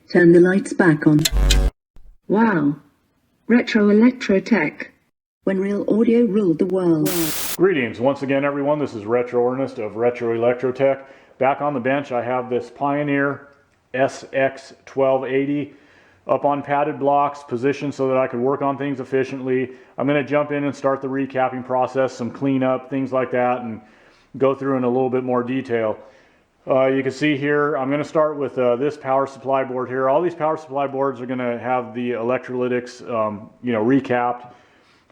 Turn the lights back on. Wow. Retro electro tech. When real audio ruled the world. Greetings once again, everyone. This is Retro Ernest of Retro Electrotech. Back on the bench, I have this Pioneer SX1280 up on padded blocks, positioned so that I could work on things efficiently. I'm going to jump in and start the recapping process, some cleanup, things like that, and go through in a little bit more detail. You can see here, I'm going to start with this power supply board here. All these power supply boards are going to have the electrolytics, recapped.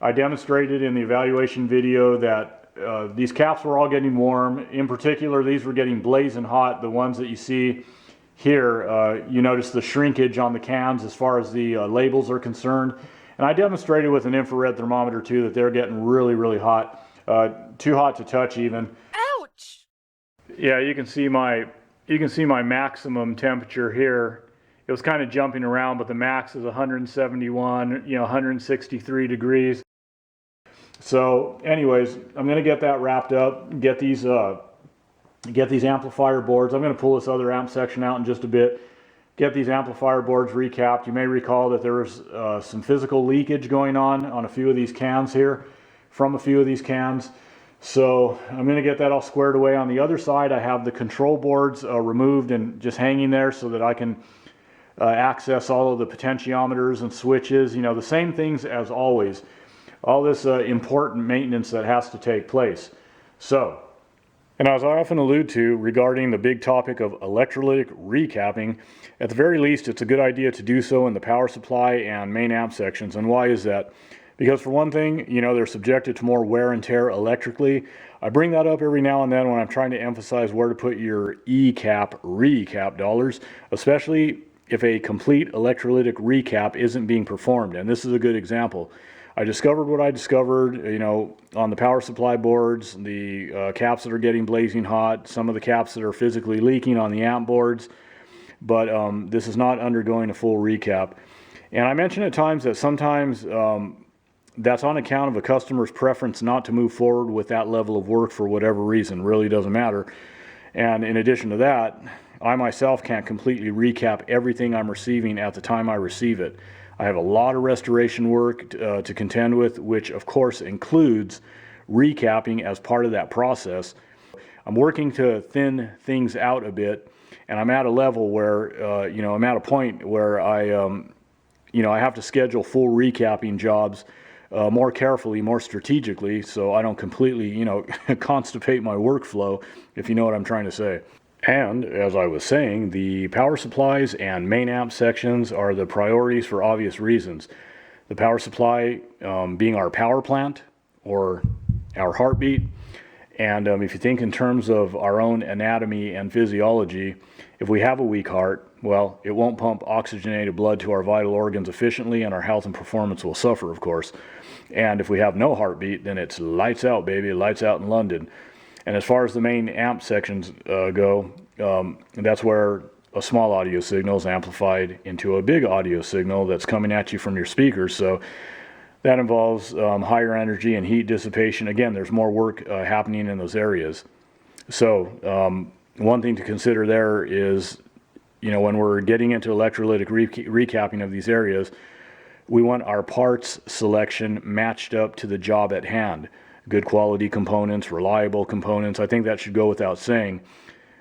I demonstrated in the evaluation video that these caps were all getting warm. In particular, these were getting blazing hot. The ones that you see here, you notice the shrinkage on the cans as far as the labels are concerned. And I demonstrated with an infrared thermometer too that they're getting really, really hot. Too hot to touch even. Ouch! Yeah, you can see my maximum temperature here. It was kind of jumping around, but the max is 171, 163 degrees. So anyways, I'm going to get that wrapped up, get these amplifier boards. I'm going to pull this other amp section out in just a bit. Get these amplifier boards recapped. You may recall that there was some physical leakage going on a few of these cans here, from a few of these cans. So I'm going to get that all squared away. On the other side, I have the control boards removed and just hanging there so that I can access all of the potentiometers and switches, the same things as always. All this important maintenance that has to take place. So, and as I often allude to regarding the big topic of electrolytic recapping, at the very least it's a good idea to do so in the power supply and main amp sections. And why is that? Because for one thing, they're subjected to more wear and tear electrically. I bring that up every now and then when I'm trying to emphasize where to put your E-cap recap dollars, especially if a complete electrolytic recap isn't being performed. And this is a good example. I discovered what I discovered, on the power supply boards, the caps that are getting blazing hot, some of the caps that are physically leaking on the amp boards, but this is not undergoing a full recap. And I mentioned at times that sometimes that's on account of a customer's preference not to move forward with that level of work for whatever reason. Really doesn't matter. And in addition to that, I myself can't completely recap everything I'm receiving at the time I receive it. I have a lot of restoration work to contend with, which of course includes recapping as part of that process. I'm working to thin things out a bit, and I'm at a level where, I'm at a point where I have to schedule full recapping jobs more carefully, more strategically, so I don't completely, constipate my workflow, if you know what I'm trying to say. And as I was saying, the power supplies and main amp sections are the priorities for obvious reasons. The power supply being our power plant or our heartbeat. And if you think in terms of our own anatomy and physiology, if we have a weak heart, well, it won't pump oxygenated blood to our vital organs efficiently, and our health and performance will suffer, of course. And if we have no heartbeat, then it's lights out, baby, lights out in London. And as far as the main amp sections go, that's where a small audio signal is amplified into a big audio signal that's coming at you from your speakers. So that involves higher energy and heat dissipation. Again, there's more work happening in those areas. So one thing to consider there is, when we're getting into electrolytic recapping of these areas, we want our parts selection matched up to the job at hand. Good quality components, reliable components. I think that should go without saying.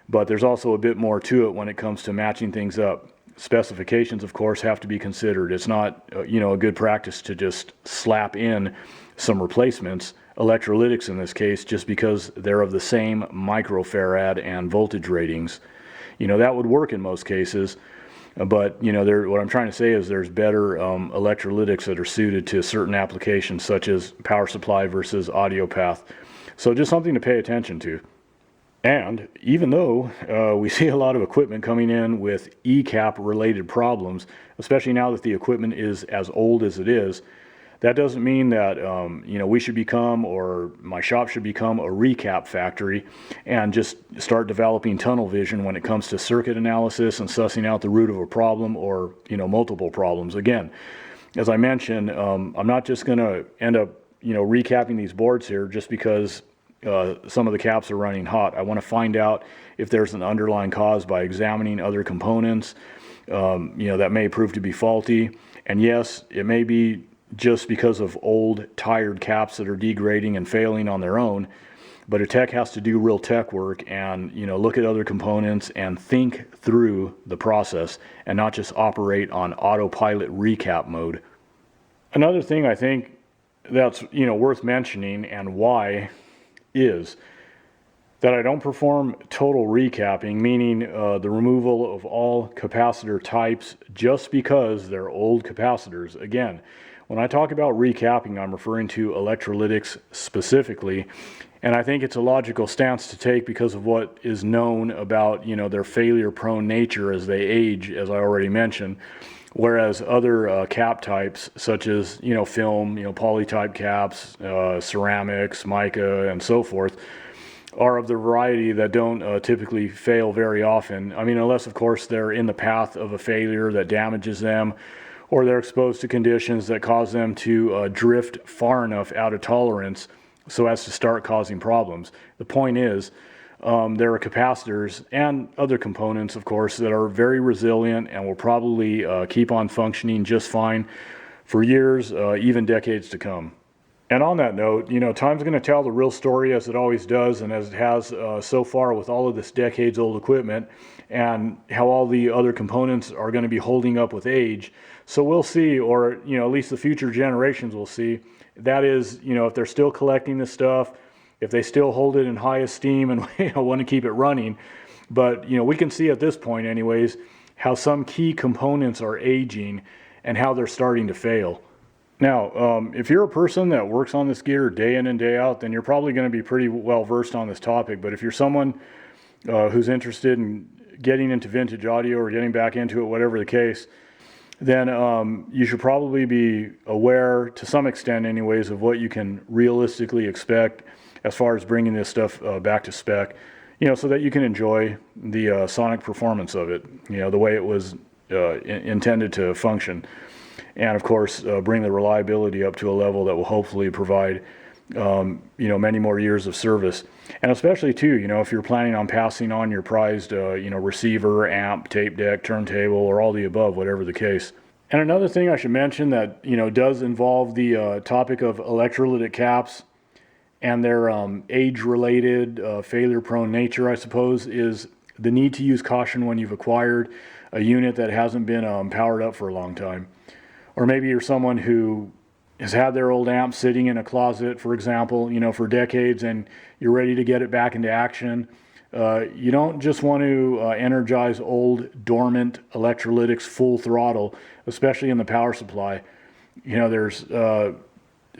But there's also a bit more to it when it comes to matching things up. Specifications, of course, have to be considered. It's not, a good practice to just slap in some replacements, electrolytics in this case, just because they're of the same microfarad and voltage ratings. That would work in most cases. But, what I'm trying to say is there's better electrolytics that are suited to certain applications, such as power supply versus audio path. So just something to pay attention to. And even though we see a lot of equipment coming in with E-cap related problems, especially now that the equipment is as old as it is, that doesn't mean that we should become, or my shop should become, a recap factory and just start developing tunnel vision when it comes to circuit analysis and sussing out the root of a problem or multiple problems. Again, as I mentioned, I'm not just going to end up recapping these boards here just because some of the caps are running hot. I want to find out if there's an underlying cause by examining other components, that may prove to be faulty. And yes, it may be just because of old, tired caps that are degrading and failing on their own. But a tech has to do real tech work and, look at other components and think through the process and not just operate on autopilot recap mode. Another thing I think that's, worth mentioning and why is that I don't perform total recapping, meaning the removal of all capacitor types just because they're old capacitors. Again, when I talk about recapping, I'm referring to electrolytics specifically, and I think it's a logical stance to take because of what is known about, their failure-prone nature as they age, as I already mentioned, whereas other cap types, such as, film, poly-type caps, ceramics, mica, and so forth, are of the variety that don't typically fail very often. I mean, unless, of course, they're in the path of a failure that damages them, or they're exposed to conditions that cause them to drift far enough out of tolerance so as to start causing problems. The point is, there are capacitors and other components, of course, that are very resilient and will probably keep on functioning just fine for years, even decades to come. And on that note, time's going to tell the real story, as it always does, and as it has so far with all of this decades-old equipment, and how all the other components are going to be holding up with age. So we'll see, or at least the future generations will see. That is, if they're still collecting this stuff, if they still hold it in high esteem and want to keep it running. But we can see at this point, anyways, how some key components are aging and how they're starting to fail. Now, if you're a person that works on this gear day in and day out, then you're probably going to be pretty well versed on this topic. But if you're someone who's interested in getting into vintage audio or getting back into it, whatever the case, then you should probably be aware, to some extent anyways, of what you can realistically expect as far as bringing this stuff back to spec, so that you can enjoy the sonic performance of it, the way it was intended to function. And of course, bring the reliability up to a level that will hopefully provide, many more years of service. And especially too, if you're planning on passing on your prized, receiver, amp, tape deck, turntable, or all the above, whatever the case. And another thing I should mention that, does involve the topic of electrolytic caps and their age-related, failure-prone nature, I suppose, is the need to use caution when you've acquired a unit that hasn't been powered up for a long time. Or maybe you're someone who has had their old amp sitting in a closet, for example, for decades, and you're ready to get it back into action. You don't just want to energize old, dormant electrolytics full throttle, especially in the power supply. There's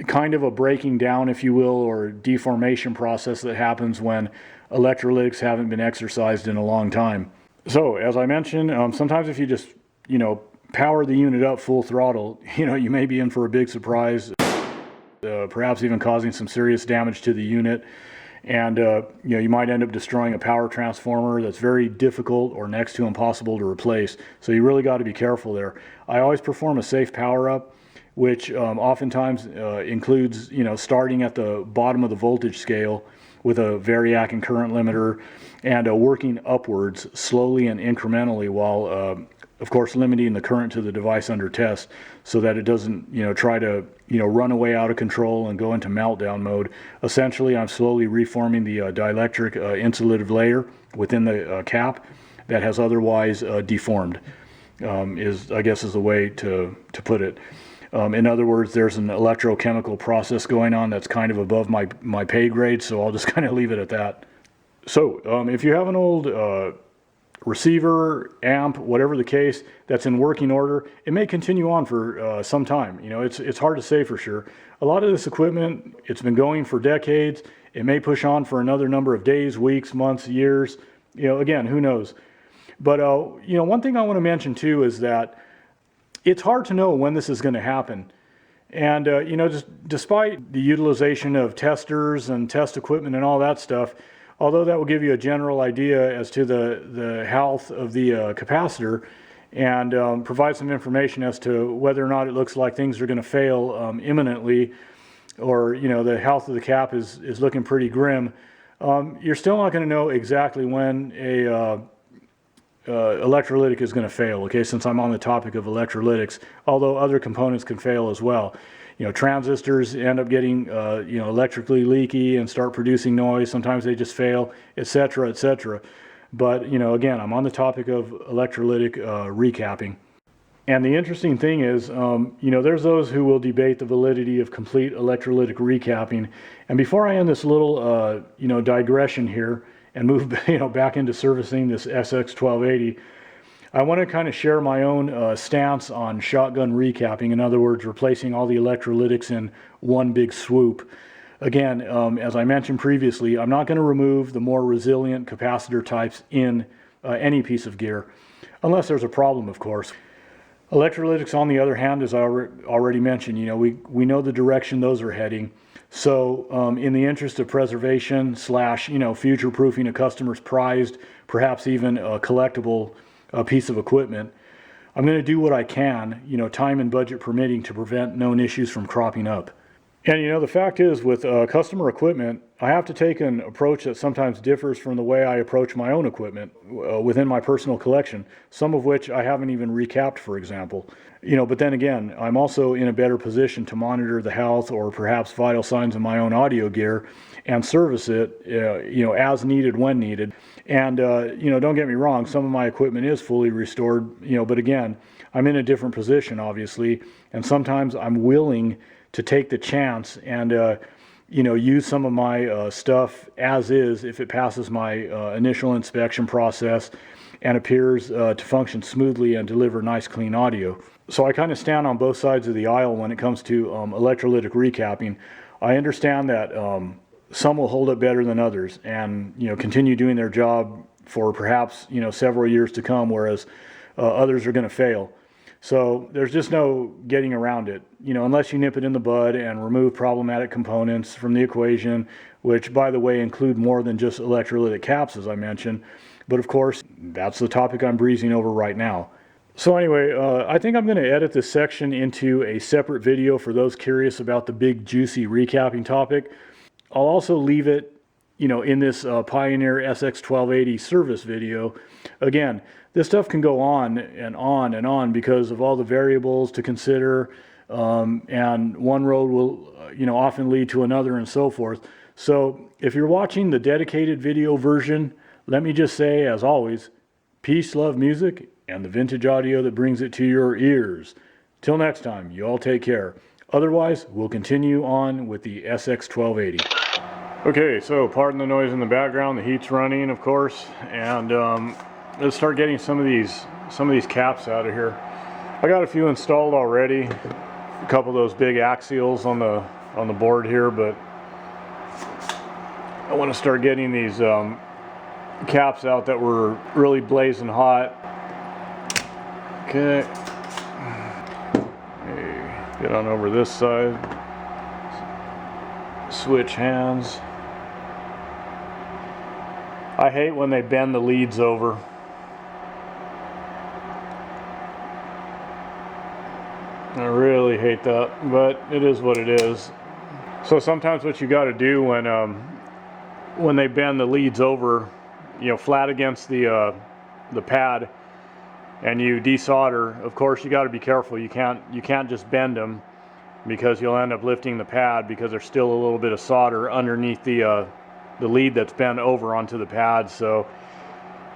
kind of a breaking down, if you will, or deformation process that happens when electrolytics haven't been exercised in a long time. So, as I mentioned, sometimes if you just, power the unit up full throttle, you may be in for a big surprise, perhaps even causing some serious damage to the unit. And, you might end up destroying a power transformer that's very difficult or next to impossible to replace. So you really got to be careful there. I always perform a safe power up, which oftentimes includes, starting at the bottom of the voltage scale with a variac and current limiter and working upwards slowly and incrementally while of course, limiting the current to the device under test so that it doesn't, try to, run away out of control and go into meltdown mode. Essentially, I'm slowly reforming the dielectric insulative layer within the cap that has otherwise deformed, is the way to put it. In other words, there's an electrochemical process going on that's kind of above my pay grade, so I'll just kind of leave it at that. So, if you have an old receiver, amp, whatever the case, that's in working order, it may continue on for some time. It's hard to say for sure. A lot of this equipment, it's been going for decades. It may push on for another number of days, weeks, months, years. Again, who knows? But one thing I want to mention too is that it's hard to know when this is going to happen. And just despite the utilization of testers and test equipment and all that stuff, although that will give you a general idea as to the health of the capacitor and provide some information as to whether or not it looks like things are going to fail imminently, or the health of the cap is looking pretty grim, you're still not going to know exactly when electrolytic is going to fail, okay, since I'm on the topic of electrolytics, although other components can fail as well. You know, transistors end up getting, you know, electrically leaky and start producing noise. Sometimes they just fail, etc., etc. But, you know, again, I'm on the topic of electrolytic recapping. And the interesting thing is, you know, there's those who will debate the validity of complete electrolytic recapping. And before I end this little, you know, digression here and move, you know, back into servicing this SX1280, I want to kind of share my own stance on shotgun recapping. In other words, replacing all the electrolytics in one big swoop. Again, as I mentioned previously, I'm not going to remove the more resilient capacitor types in any piece of gear, unless there's a problem, of course. Electrolytics, on the other hand, as I already mentioned, you know, we know the direction those are heading. So in the interest of preservation / you know, future-proofing a customer's prized, perhaps even a collectible piece of equipment, I'm going to do what I can, you know, time and budget permitting, to prevent known issues from cropping up. And you know, the fact is, with customer equipment, I have to take an approach that sometimes differs from the way I approach my own equipment within my personal collection, some of which I haven't even recapped, for example. You know, but then again, I'm also in a better position to monitor the health or perhaps vital signs of my own audio gear and service it, you know, as needed when needed. And, you know, don't get me wrong, some of my equipment is fully restored, you know, but again, I'm in a different position, obviously, and sometimes I'm willing to take the chance and, you know, use some of my stuff as is if it passes my initial inspection process and appears to function smoothly and deliver nice, clean audio. So I kind of stand on both sides of the aisle when it comes to electrolytic recapping. I understand that some will hold up better than others and, you know, continue doing their job for perhaps, you know, several years to come, whereas others are going to fail. So there's just no getting around it, you know, unless you nip it in the bud and remove problematic components from the equation, which, by the way, include more than just electrolytic caps, as I mentioned. But of course, that's the topic I'm breezing over right now. So anyway, I think I'm going to edit this section into a separate video for those curious about the big, juicy recapping topic. I'll also leave it, you know, in this Pioneer SX1280 service video. Again, this stuff can go on and on and on because of all the variables to consider, and one road will, you know, often lead to another and so forth. So if you're watching the dedicated video version, let me just say, as always, peace, love, music, and the vintage audio that brings it to your ears. Till next time, you all take care. Otherwise, we'll continue on with the SX1280. Okay, so pardon the noise in the background. The heat's running, of course, and let's start getting some of these caps out of here. I got a few installed already, a couple of those big axials on the board here, but I want to start getting these caps out that were really blazing hot. Okay, get on over this side, switch hands. I hate when they bend the leads over. I really hate that, but it is what it is. So sometimes what you got to do when they bend the leads over, you know, flat against the pad, and you desolder, of course you got to be careful. You can't just bend them, because you'll end up lifting the pad because there's still a little bit of solder underneath the lead that's bent over onto the pad. So,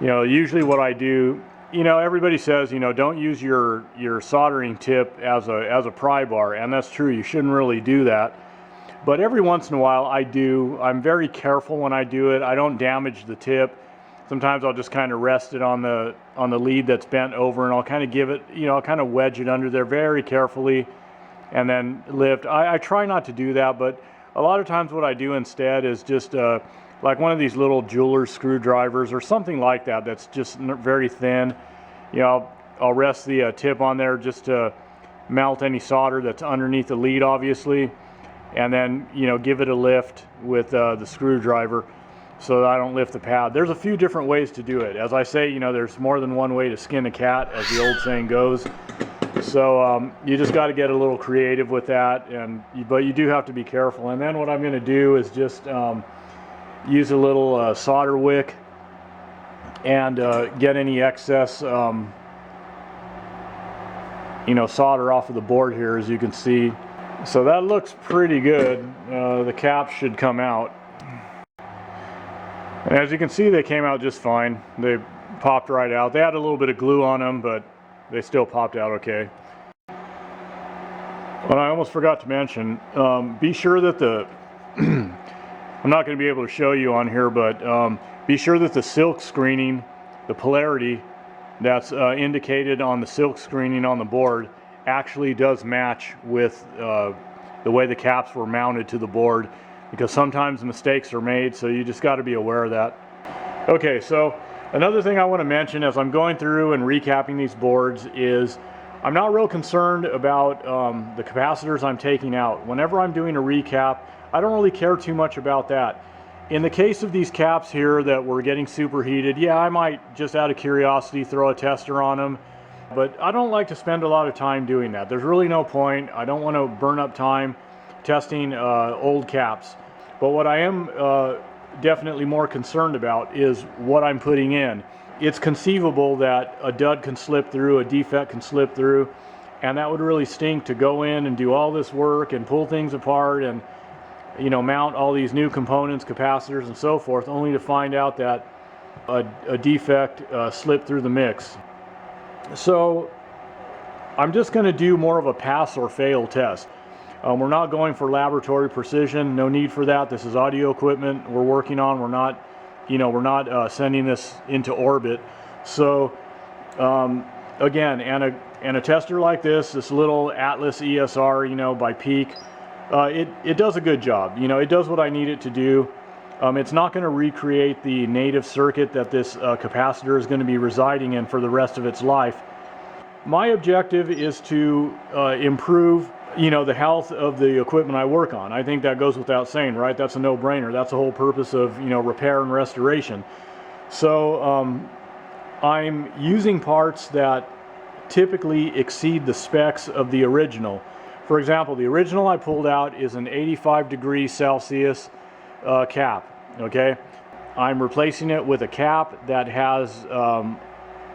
you know, usually what I do, you know, everybody says, you know, don't use your soldering tip as a pry bar, and that's true. You shouldn't really do that. But every once in a while I do. I'm very careful when I do it. I don't damage the tip. Sometimes I'll just kind of rest it on the lead that's bent over, and I'll kind of give it, you know, I'll kind of wedge it under there very carefully and then lift. I try not to do that, but a lot of times what I do instead is just like one of these little jeweler's screwdrivers or something like that that's just very thin. You know, I'll rest the tip on there just to melt any solder that's underneath the lead, obviously, and then, you know, give it a lift with the screwdriver so that I don't lift the pad. There's a few different ways to do it. As I say, you know, there's more than one way to skin a cat, as the old saying goes. So you just got to get a little creative with that, but you do have to be careful. And then what I'm going to do is just use a little solder wick and get any excess solder off of the board here, as you can see. So that looks pretty good. The caps should come out. And as you can see, they came out just fine. They popped right out. They had a little bit of glue on them, but they still popped out okay. But I almost forgot to mention, be sure that the I'm not going to be able to show you on here, but be sure that the silk screening, the polarity that's indicated on the silk screening on the board, actually does match with the way the caps were mounted to the board, because sometimes mistakes are made, so you just got to be aware of that. Okay, so another thing I want to mention as I'm going through and recapping these boards is I'm not real concerned about the capacitors I'm taking out. Whenever I'm doing a recap, I don't really care too much about that. In the case of these caps here that were getting superheated, yeah, I might just out of curiosity throw a tester on them, but I don't like to spend a lot of time doing that. There's really no point. I don't want to burn up time testing old caps. But what I am definitely more concerned about is what I'm putting in. It's conceivable that a dud can slip through, a defect can slip through, and that would really stink to go in and do all this work and pull things apart and mount all these new components, capacitors and so forth, only to find out that a defect slipped through the mix. So I'm just going to do more of a pass or fail test. We're not going for laboratory precision, no need for that. This is audio equipment we're working on. We're not sending this into orbit. So again, and a tester like this little Atlas ESR, by Peak, it does a good job. It does what I need it to do. It's not going to recreate the native circuit that this capacitor is going to be residing in for the rest of its life. My objective is to improve the health of the equipment I work on. I think that goes without saying, right? That's a no-brainer. That's the whole purpose of repair and restoration. So I'm using parts that typically exceed the specs of the original. For example, the original I pulled out is an 85 degrees Celsius cap. Okay, I'm replacing it with a cap that has a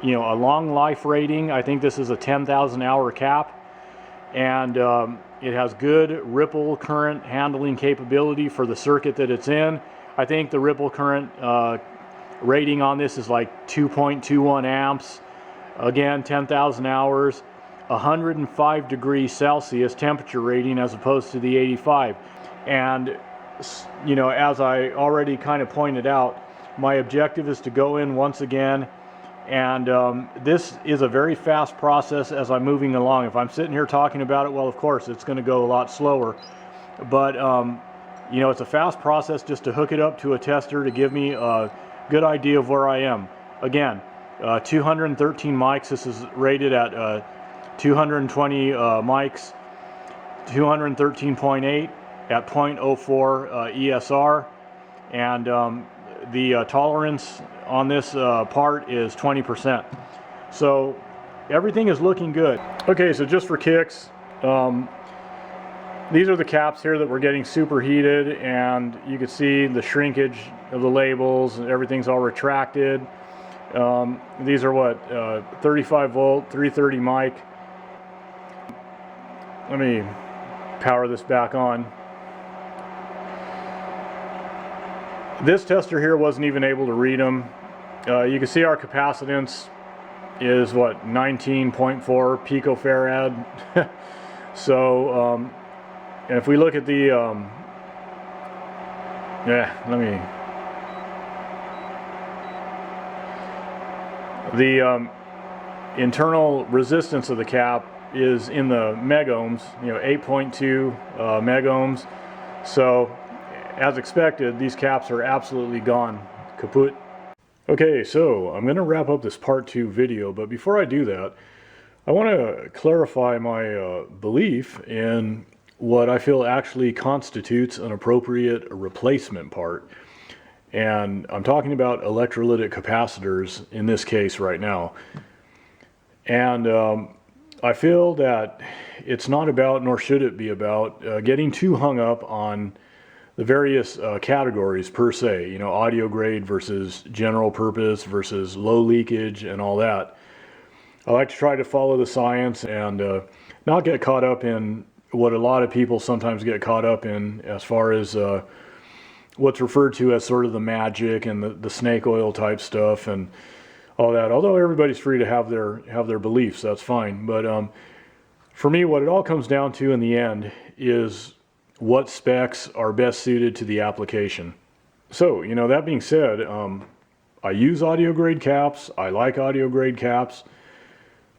long life rating. I think this is a 10,000 hour cap, and it has good ripple current handling capability for the circuit that it's in. I think the ripple current rating on this is like 2.21 amps. Again, 10,000 hours, 105 degrees Celsius temperature rating as opposed to the 85. And as I already kind of pointed out, my objective is to go in once again, and this is a very fast process as I'm moving along. If I'm sitting here talking about it, well, of course it's going to go a lot slower, but it's a fast process just to hook it up to a tester to give me a good idea of where I am. Again, 213 mics. This is rated at 220 mics, 213.8 at 0.04 ESR, and the tolerance on this part is 20%. So everything is looking good. Okay, so just for kicks, these are the caps here that were getting superheated, and you can see the shrinkage of the labels and everything's all retracted. These are what, 35 volt, 330 mic. Let me power this back on. This tester here wasn't even able to read them. You can see our capacitance is what, 19.4 picofarad. So and if we look at the the internal resistance of the cap is in the megohms, 8.2 megohms. So as expected, these caps are absolutely gone, kaput. Okay, so I'm going to wrap up this part 2 video, but before I do that, I want to clarify my belief in what I feel actually constitutes an appropriate replacement part. And I'm talking about electrolytic capacitors in this case right now. And I feel that it's not about, nor should it be about, getting too hung up on the various categories per se, you know, audio grade versus general purpose versus low leakage and all that. I like to try to follow the science and not get caught up in what a lot of people sometimes get caught up in as far as what's referred to as sort of the magic and the snake oil type stuff and all that. Although everybody's free to have their beliefs, that's fine. But for me, what it all comes down to in the end is what specs are best suited to the application. So, you know, that being said, I use audio grade caps. I like audio grade caps.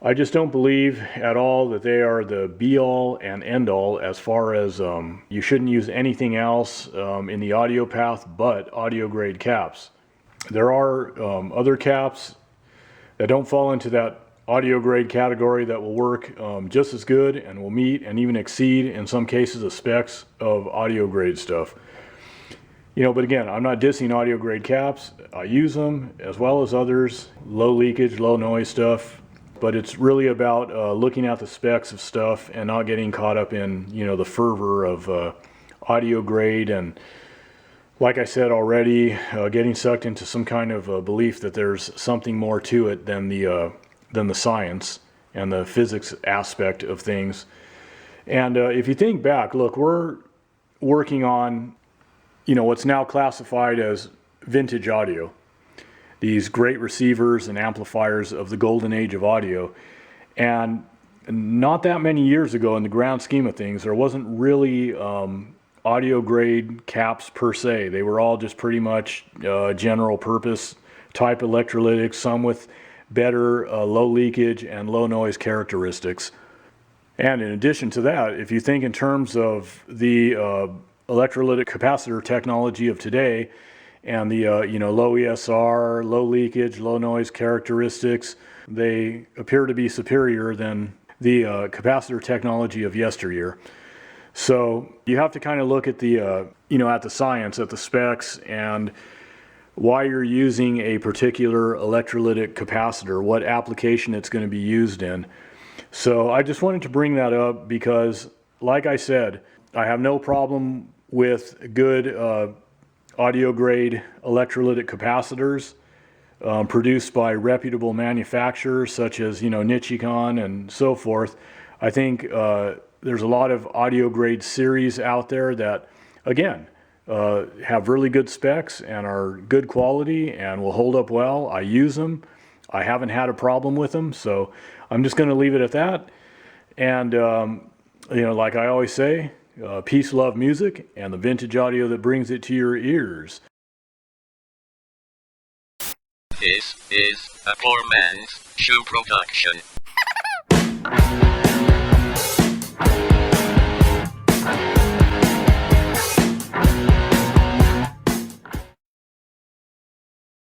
I just don't believe at all that they are the be all and end all as far as you shouldn't use anything else in the audio path but audio grade caps. There are other caps that don't fall into that audio grade category that will work just as good and will meet and even exceed in some cases the specs of audio grade stuff. You know, but again, I'm not dissing audio grade caps. I use them as well as others, low leakage, low noise stuff, but it's really about looking at the specs of stuff and not getting caught up in, you know, the fervor of audio grade and, like I said already, getting sucked into some kind of belief that there's something more to it than the science and the physics aspect of things. And if you think back, look, we're working on, you know, what's now classified as vintage audio. These great receivers and amplifiers of the golden age of audio. And not that many years ago, in the grand scheme of things, there wasn't really audio grade caps per se. They were all just pretty much general purpose type electrolytics, some with better low leakage and low noise characteristics. And in addition to that, if you think in terms of the electrolytic capacitor technology of today and the you know, low ESR, low leakage, low noise characteristics, they appear to be superior than the capacitor technology of yesteryear. So you have to kind of look at the you know, at the science, at the specs, and why you're using a particular electrolytic capacitor, what application it's going to be used in. So I just wanted to bring that up because, like I said, I have no problem with good audio grade electrolytic capacitors produced by reputable manufacturers such as, you know, Nichicon and so forth. I think there's a lot of audio grade series out there that, again, have really good specs and are good quality and will hold up well. I use them. I haven't had a problem with them, so I'm just going to leave it at that. And you know, like I always say, peace, love, music, and the vintage audio that brings it to your ears. This is a poor man's show production.